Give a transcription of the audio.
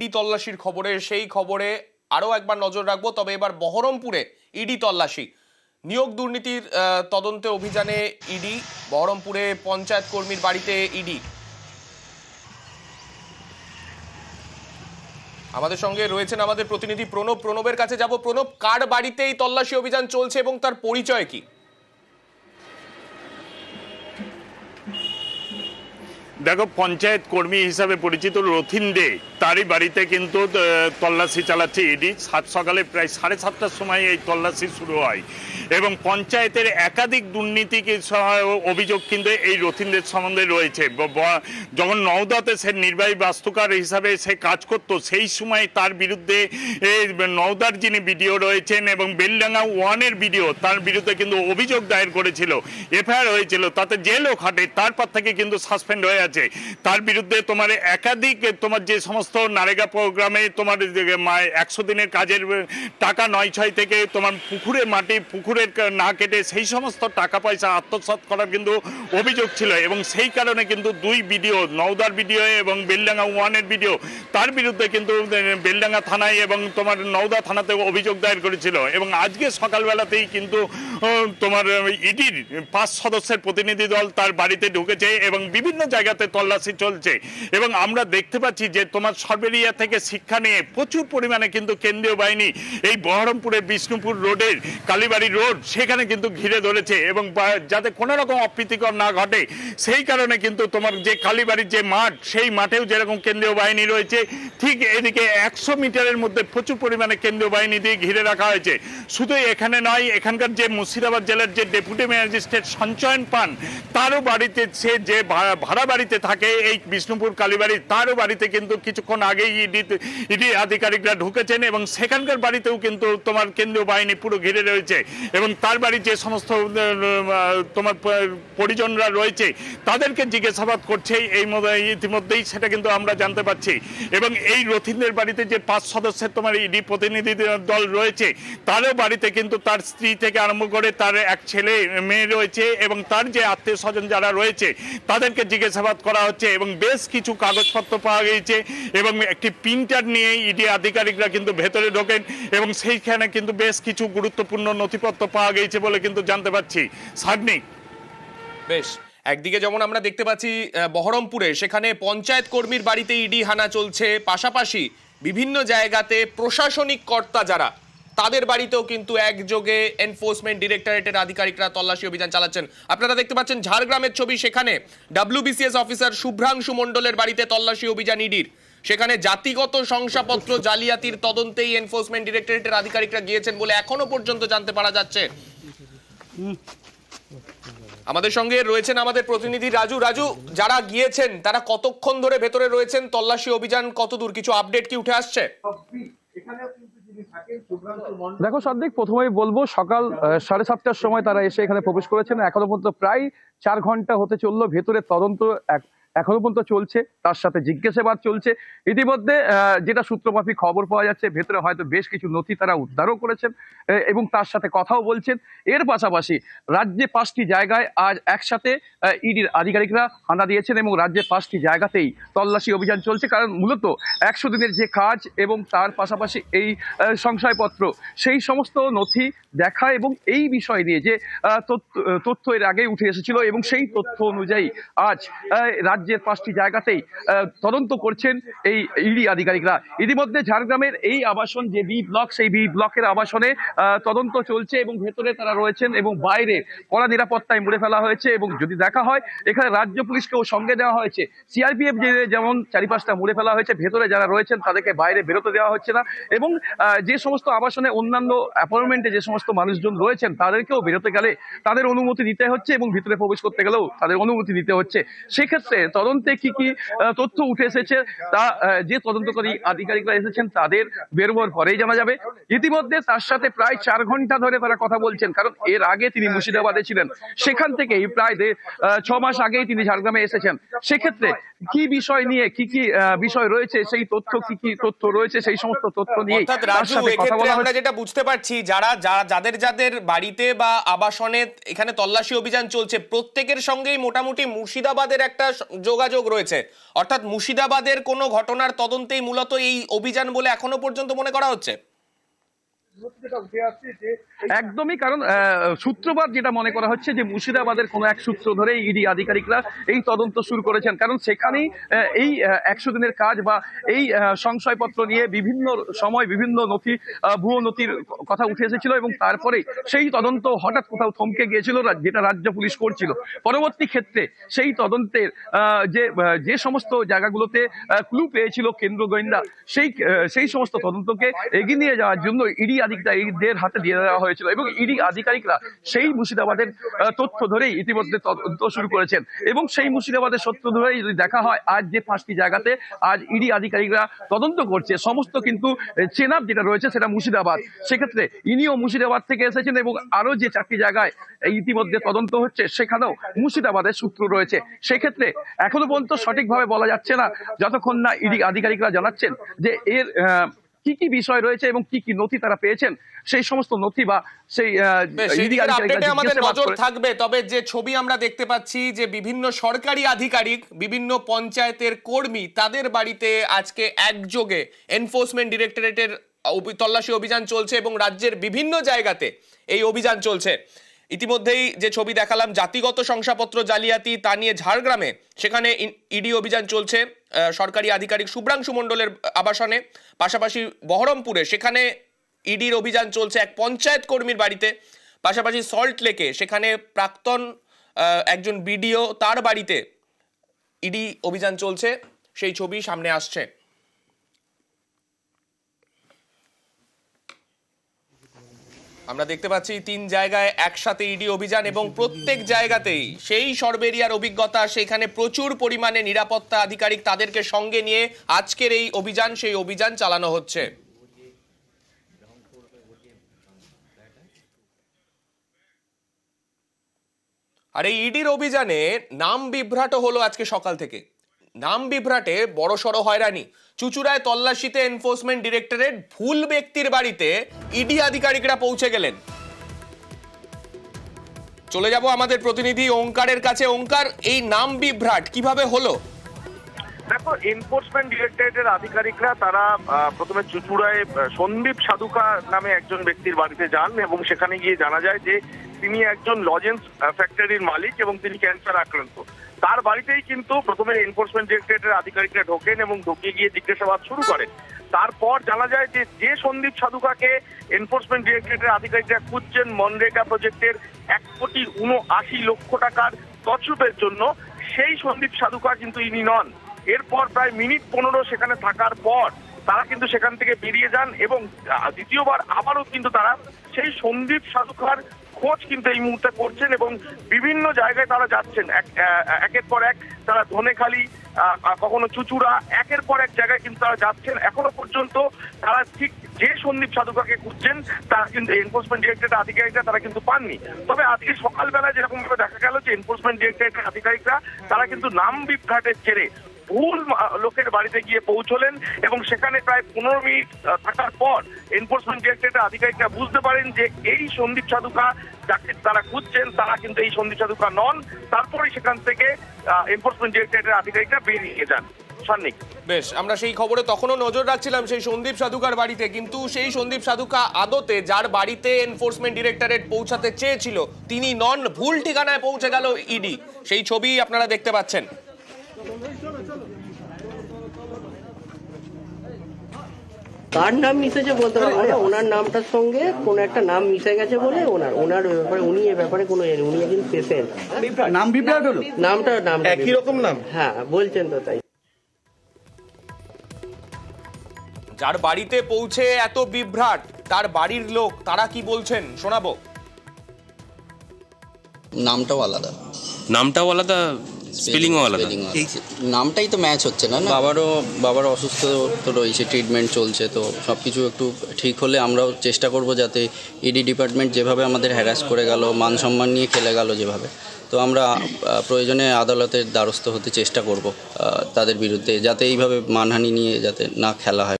ED তল্লাশির খবরে, সেই খবরে আরো একবার নজর রাখবো। তবে এবার বহরমপুরে ইডি তল্লাশি, নিয়োগ দুর্নীতির তদন্তে অভিযানে ইডি। বহরমপুরে পঞ্চায়েত কর্মীর বাড়িতে ইডি। আমাদের সঙ্গে রয়েছেন আমাদের প্রতিনিধি প্রণব। প্রণবের কাছে যাব। প্রণব, কার বাড়িতে এই তল্লাশি অভিযান চলছে এবং তার পরিচয় কি? দেখো, পঞ্চায়েত কর্মী হিসাবে পরিচিত রথিন দে, তারই বাড়িতে কিন্তু তল্লাশি চালাচ্ছে ইডি। সকালে প্রায় 7:30টার সময় এই তল্লাশি শুরু হয় এবং পঞ্চায়েতের একাধিক দুর্নীতি অভিযোগ কিন্তু এই রথিনদের সম্বন্ধে রয়েছে। যখন নওদাতে সে নির্বাহী বাস্তুকার হিসাবে সে কাজ করত, সেই সময় তার বিরুদ্ধে নওদার যিনি বিডিও রয়েছেন এবং বেলডাঙ্গা 1-এর বিডিও, তার বিরুদ্ধে কিন্তু অভিযোগ দায়ের করেছিল, এফআইআর হয়েছিল, তাতে জেলও খাটে। তারপর থেকে কিন্তু সাসপেন্ড হয়ে আছে। তার বিরুদ্ধে তোমার একাধিক তোমার যে সমস্ত নারেগা প্রোগ্রামে তোমার 100 দিনের কাজের টাকা 9-6 থেকে তোমার পুকুরে মাটি পুকুরের না কেটে সেই সমস্ত টাকা পয়সা আত্মসাৎ করার কিন্তু অভিযোগ ছিল এবং সেই কারণে কিন্তু দুই বিডিও, নওদার বিডিও এবং বেলডাঙ্গা 1-এর বিডিও, তার বিরুদ্ধে কিন্তু বেলডাঙ্গা থানায় এবং তোমার নওদা থানাতে অভিযোগ দায়ের করেছিল। এবং আজকে সকালবেলাতেই কিন্তু তোমার ইডির 5 সদস্যের প্রতিনিধি দল তার বাড়িতে ঢুকেছে এবং বিভিন্ন জায়গাতে তল্লাশি চলছে। এবং আমরা দেখতে পাচ্ছি যে তোমার সরবেরিয়া থেকে শিক্ষা নিয়ে প্রচুর পরিমাণে কিন্তু কেন্দ্রীয় বাহিনী এই বহরমপুরের বিষ্ণুপুর রোডের কালীবাড়ি রোড সেখানে কিন্তু ঘিরে ধরেছে এবং যাতে কোনো রকম অপ্রীতিকর না ঘটে সেই কারণে কিন্তু তোমার যে কালীবাড়ির যে মাঠ, সেই মাঠেও যেরকম কেন্দ্রীয় বাহিনী রয়েছে, ঠিক এদিকে 100 মিটারের মধ্যে প্রচুর পরিমাণে কেন্দ্রীয় বাহিনী দিয়ে ঘিরে রাখা হয়েছে। শুধু এখানে নয়, এখানকার যে মুর্শিদাবাদ জেলার যে ডেপুটি ম্যাজিস্ট্রেট সঞ্চয়ন পান, তারও বাড়িতে, সে যে ভাড়া বাড়িতে থাকে এই বিষ্ণুপুর কালীবাড়ি, তারও বাড়িতে কিন্তু কিছুক্ষণ আগেই ইডি আধিকারিকরা ঢুকেছেন এবং সেখানকার বাড়িতেও কিন্তু তোমার কেন্দ্রীয় বাহিনী পুরো ঘিরে রয়েছে এবং তার বাড়ির যে সমস্ত তোমার পরিজনরা রয়েছে তাদেরকে জিজ্ঞাসাবাদ করছে এই ইতিমধ্যেই, সেটা কিন্তু আমরা জানতে পারছি। এবং এই রথিনদের বাড়িতে যে 5 সদস্যের তোমার ইডি প্রতিনিধি দল রয়েছে, তারও বাড়িতে কিন্তু তার স্ত্রী থেকে আরম্ভ করে তার এক ছেলে মেয়ে রয়েছে এবং তার যে আত্মীয় স্বজন যারা রয়েছে তাদেরকে জিজ্ঞাসাবাদ করা হচ্ছে এবং বেশ কিছু কাগজপত্র পাওয়া গিয়েছে এবং একটি প্রিন্টার নিয়ে ইডি আধিকারিকরা কিন্তু ভেতরে ঢোকেন এবং সেইখানে কিন্তু বেশ কিছু গুরুত্বপূর্ণ নথিপত্র পাওয়া গিয়েছে বলে কিন্তু জানতে পারছি। সাবনিক, বেশ, একদিকে যেমন আমরা দেখতে পাচ্ছি বহরমপুরে, সেখানে পঞ্চায়েত কর্মীর বাড়িতে ইডি হানা চলছে, পাশাপাশি বিভিন্ন জায়গাতে প্রশাসনিক কর্তা যারা, তাদের বাড়িতেও কিন্তু একযোগে এনফোর্সমেন্ট ডিরেক্টরেটের আধিকারিকরা তল্লাশি অভিযান চালাচ্ছেন। আপনারা দেখতে পাচ্ছেন ঝাড়গ্রামের ছবি, সেখানে WBCS অফিসার শুভ্রাংশু মণ্ডলের বাড়িতে তল্লাশি অভিযান ইডির। সেখানে জাতিগত শংসাপত্র জালিয়াতির তদন্তেই এনফোর্সমেন্ট ডিরেক্টরেটের আধিকারিকরা গিয়েছেন বলে এখনো পর্যন্ত জানতে পারা যাচ্ছে। আমাদের সঙ্গে রয়েছেন আমাদের প্রতিনিধি রাজু। রাজু, যারা গিয়েছেন তারা কতক্ষণ ধরে ভেতরে রয়েছেন? তল্লাশি অভিযান কতদূর, কিছু আপডেট কি উঠে আসছে? দেখো সাদিক, প্রথমেই বলবো সকাল 7:30টার সময় তারা এসে এখানে প্রবেশ করেছেন। এখনো পর্যন্ত প্রায় 4 ঘন্টা হতে চললো। ভেতরে তদন্ত এখনো পর্যন্ত চলছে, তার সাথে জিজ্ঞাসাবাদ চলছে। ইতিমধ্যে যেটা সূত্রমাফিক খবর পাওয়া যাচ্ছে, ভেতরে হয়তো বেশ কিছু নথি তারা উদ্ধারও করেছেন এবং তার সাথে কথাও বলছেন। এর পাশাপাশি রাজ্যে 5টি জায়গায় আজ একসাথে ইডির আধিকারিকরা হানা দিয়েছেন এবং রাজ্যে 5টি জায়গাতেই তল্লাশি অভিযান চলছে। কারণ মূলত 100 দিনের যে কাজ এবং তার পাশাপাশি এই সংশয়পত্র, সেই সমস্ত নথি দেখা এবং এই বিষয় নিয়ে যে তথ্য এর আগে উঠে এসেছিল এবং সেই তথ্য অনুযায়ী আজ রাজ্যের 5টি জায়গাতেই তদন্ত করছেন এই ইডি আধিকারিকরা। ইতিমধ্যে ঝাড়গ্রামের এই আবাসন যে বি ব্লক, সেই বি ব্লকের আবাসনে তদন্ত চলছে এবং ভেতরে তারা রয়েছেন এবং বাইরে কড়া নিরাপত্তায় মুড়ে ফেলা হয়েছে। এবং যদি দেখা হয়, এখানে রাজ্য পুলিশকেও সঙ্গে দেওয়া হয়েছে। সিআরপিএফ যেমন চারিপাশটা মুড়ে ফেলা হয়েছে, ভেতরে যারা রয়েছেন তাদেরকে বাইরে বেরোতে দেওয়া হচ্ছে না এবং যে সমস্ত আবাসনে অন্যান্য অ্যাপার্টমেন্টে যে সমস্ত মানুষজন রয়েছেন তাদেরকেও বেরোতে গেলে তাদের অনুমতি দিতে হচ্ছে এবং ভিতরে প্রবেশ করতে গেলেও তাদের অনুমতি দিতে হচ্ছে। সেক্ষেত্রে তদন্তে কি কি তথ্য উঠে এসেছে তা যে তদন্তকারী আধিকারিকরা এসেছেন তাদের বেরোবার পরেই জানা যাবে। ইতিমধ্যে তার সাথে প্রায় 4 ঘন্টা ধরে তারা কথা বলছেন, কারণ এর আগে তিনি মুর্শিদাবাদে ছিলেন, সেখান থেকেই প্রায় 6 মাস আগেই তিনি ঝাড়গ্রামে এসেছেন। সেক্ষেত্রে কি বিষয় নিয়ে কি কি বিষয় রয়েছে, সেই তথ্য কি কি তথ্য রয়েছে, সেই সমস্ত তথ্য নিয়ে অর্থাৎ রাজু, এক্ষেত্রে আমরা যেটা বুঝতে পারছি, যাদের যাদের বাড়িতে বা আবাসনে এখানে তল্লাশি অভিযান চলছে, প্রত্যেকের সঙ্গেই মোটামুটি মুর্শিদাবাদের একটা যোগাযোগ রয়েছে। অর্থাৎ মুর্শিদাবাদের কোনো ঘটনার তদন্তেই মূলত এই অভিযান বলে এখনো পর্যন্ত মনে করা হচ্ছে। একদমই, কারণ সূত্রপাত যেটা মনে করা হচ্ছে যে মুর্শিদাবাদের কোনো এক সূত্র ধরে ইডি আধিকারিকরা এই তদন্ত শুরু করেছেন, কারণ সেখানেই এই 100 দিনের কাজ বা এই সংশয়পত্র নিয়ে বিভিন্ন সময় বিভিন্ন নথি, ভুয়ো নথির কথা উঠে এসেছিল এবং তারপরে সেই তদন্ত হঠাৎ কোথাও থমকে গিয়েছিল, যেটা রাজ্য পুলিশ করছিল। পরবর্তী ক্ষেত্রে সেই তদন্তের যে সমস্ত জায়গাগুলোতে ক্লু পেয়েছিল কেন্দ্র গোয়েন্দা, সেই সমস্ত তদন্তকে এগিয়ে নিয়ে যাওয়ার জন্য ইডি আধিকারিকদের হাতে দিয়ে দেওয়া হয়েছিল এবং ইডি আধিকারিকরা সেই মুর্শিদাবাদের তথ্য ধরেই ইতিমধ্যে তদন্ত শুরু করেছেন। এবং সেই মুর্শিদাবাদের সত্য ধরেই যদি দেখা হয়, আজ যে 5টি জায়গাতে আজ ইডি আধিকারিকরা তদন্ত করছে, সমস্ত কিন্তু চেনাব যেটা রয়েছে সেটা মুর্শিদাবাদ। সেক্ষেত্রে ইনিও মুর্শিদাবাদ থেকে এসেছেন এবং আরো যে 4টি জায়গায় ইতিমধ্যে তদন্ত হচ্ছে সেখানেও মুর্শিদাবাদের সূত্র রয়েছে। সেক্ষেত্রে এখনো পর্যন্ত সঠিকভাবে বলা যাচ্ছে না যতক্ষণ না ইডি আধিকারিকরা জানাচ্ছেন যে এর কি কি বিষয় রয়েছে এবং কি কি নথি তারা পেয়েছেন, সেই সমস্ত নথি বা সেই আমাদের নজর থাকবে। তবে যে ছবি আমরা দেখতে পাচ্ছি যে বিভিন্ন সরকারি আধিকারিক, বিভিন্ন পঞ্চায়েতের কর্মী, তাদের বাড়িতে আজকে একযোগে এনফোর্সমেন্ট ডিরেক্টরেটের তল্লাশি অভিযান চলছে এবং রাজ্যের বিভিন্ন জায়গাতে এই অভিযান চলছে। ইতিমধ্যেই যে ছবি দেখালাম জাতিগত শংসাপত্র জালিয়াতি, তা নিয়ে ঝাড়গ্রামে সেখানে ইডি অভিযান চলছে সরকারি আধিকারিক শুভ্রাংশু মণ্ডলের আবাসনে। পাশাপাশি বহরমপুরে সেখানে ইডির অভিযান চলছে এক পঞ্চায়েত কর্মীর বাড়িতে। পাশাপাশি সল্ট লেকে সেখানে প্রাক্তন একজন বিডিও, তার বাড়িতে ইডি অভিযান চলছে, সেই ছবি সামনে আসছে। আমরা দেখতে পাচ্ছি 3 জায়গায় একসাথে ইডি অভিযান এবং প্রত্যেক জায়গাতেই সেই সরবেরিয়ার অভিজ্ঞতা, সেখানে প্রচুর পরিমাণে নিরাপত্তা আধিকারিক, তাদেরকে সঙ্গে নিয়ে আজকের এই অভিযান, সেই অভিযান চালানো হচ্ছে। আর এই ইডির অভিযানে নাম বিভ্রাট হলো আজকে সকাল থেকে। নাম বিভ্রাটে বড়সড় হয়রানি। চুচুড়ায় তল্লাশিতে এনফোর্সমেন্ট ডিরেক্টরেট ভুল ব্যক্তির বাড়িতে ইডি আধিকারিকরা পৌঁছে গেলেন। চলে যাব আমাদের প্রতিনিধি ওঙ্কারের কাছে। ওঙ্কার, এই নাম বিভ্রাট কিভাবে হলো? দেখো, এনফোর্সমেন্ট ডিরেক্টরেটের আধিকারিকরা তারা প্রথমে চুচুড়ায় সন্দীপ সাধুকা নামে একজন ব্যক্তির বাড়িতে যান এবং সেখানে গিয়ে জানা যায় যে তিনি একজন লজেন্স ফ্যাক্টরির মালিক এবং তিনি ক্যান্সার আক্রান্ত। তার বাড়িতেই কিন্তু প্রথমে এনফোর্সমেন্ট ডিরেক্টরেটের আধিকারিকরা ঢোকেন এবং ঢুকে গিয়ে জিজ্ঞাসাবাদ শুরু করেন। তারপর জানা যায় যে সন্দীপ সাধুকাকে এনফোর্সমেন্ট ডিরেক্টরেটের আধিকারিকরা খুঁজছেন মনরেগা প্রজেক্টের 1,79,00,000 টাকার তছরূপের জন্য, সেই সন্দীপ সাধুকা কিন্তু ইনি নন। এরপর প্রায় মিনিট 15 সেখানে থাকার পর তারা কিন্তু সেখান থেকে বেরিয়ে যান এবং দ্বিতীয়বার আবারও কিন্তু তারা সেই সন্দীপ সাধুকার খোঁজ কিন্তু এই মুহূর্তে করছেন এবং বিভিন্ন জায়গায় তারা যাচ্ছেন। একের পর এক তারা ধনেখালি, কখনো চুচুড়া, একের পর এক জায়গায় কিন্তু তারা যাচ্ছেন। এখনো পর্যন্ত তারা ঠিক যে সন্দীপ সাধুকাকে খুঁজছেন তারা কিন্তু এনফোর্সমেন্ট ডিরেক্টরেটের আধিকারিকরা তারা কিন্তু পাননি। তবে আজকে সকালবেলা যেরকম ভাবে দেখা গেল যে এনফোর্সমেন্ট ডিরেক্টরেটের আধিকারিকরা তারা কিন্তু নাম বিভ্রাটের জেরে ভুল লোকের বাড়িতে গিয়ে পৌঁছলেন এবং সেখানে প্রায় 15 মিনিট থাকার পর এনফোর্সমেন্ট ডিরেক্টরেটের আধিকারিকরা বুঝতে পারেন যে এই সন্দীপ সাধুকা যাকে তারা খুঁজছেন তারা কিন্তু এই সন্দীপ সাধুকা নন। তারপরে সেখান থেকে এনফোর্সমেন্ট ডিরেক্টরেটের আধিকারিকরা বেরিয়ে যান। বেশ, আমরা সেই খবরে তখনও নজর রাখছিলাম সেই সন্দীপ সাধুকার বাড়িতে, কিন্তু সেই সন্দীপ সাধুকা আদতে যার বাড়িতে এনফোর্সমেন্ট ডিরেক্টরেট পৌঁছাতে চেয়েছিল তিনি নন, ভুল ঠিকানায় পৌঁছে গেল ইডি। সেই ছবি আপনারা দেখতে পাচ্ছেন। কার নাম মিশেছে বলতে পারবো না, ওনার নামটার সঙ্গে কোন একটা নাম মিশে গেছে বলে ওনার ব্যাপারে উনি এ ব্যাপারে কোনো উনি একজন পেশেন্ট। নাম বিভ্রাট হলো, নামটা একই রকম নাম, হ্যাঁ বলছেন তো তাই। যার বাড়িতে পৌঁছে এত বিভ্রাট, তার বাড়ির লোক তারা কি বলছেন শোনাবো। নামটাও আলাদা, স্পেলিংও আলাদা, নামটাই তো ম্যাচ হচ্ছে না। বাবারও অসুস্থ তো রয়েছে, ট্রিটমেন্ট চলছে, তো সব কিছু একটু ঠিক হলে আমরাও চেষ্টা করব যাতে ইডি ডিপার্টমেন্ট যেভাবে আমাদের হ্যারাস করে গেল, মান সম্মান নিয়ে খেলে গেল যেভাবে, তো আমরা প্রয়োজনে আদালতের দ্বারস্থ হতে চেষ্টা করব তাদের বিরুদ্ধে, যাতে এইভাবে মানহানি নিয়ে যাতে না খেলা হয়।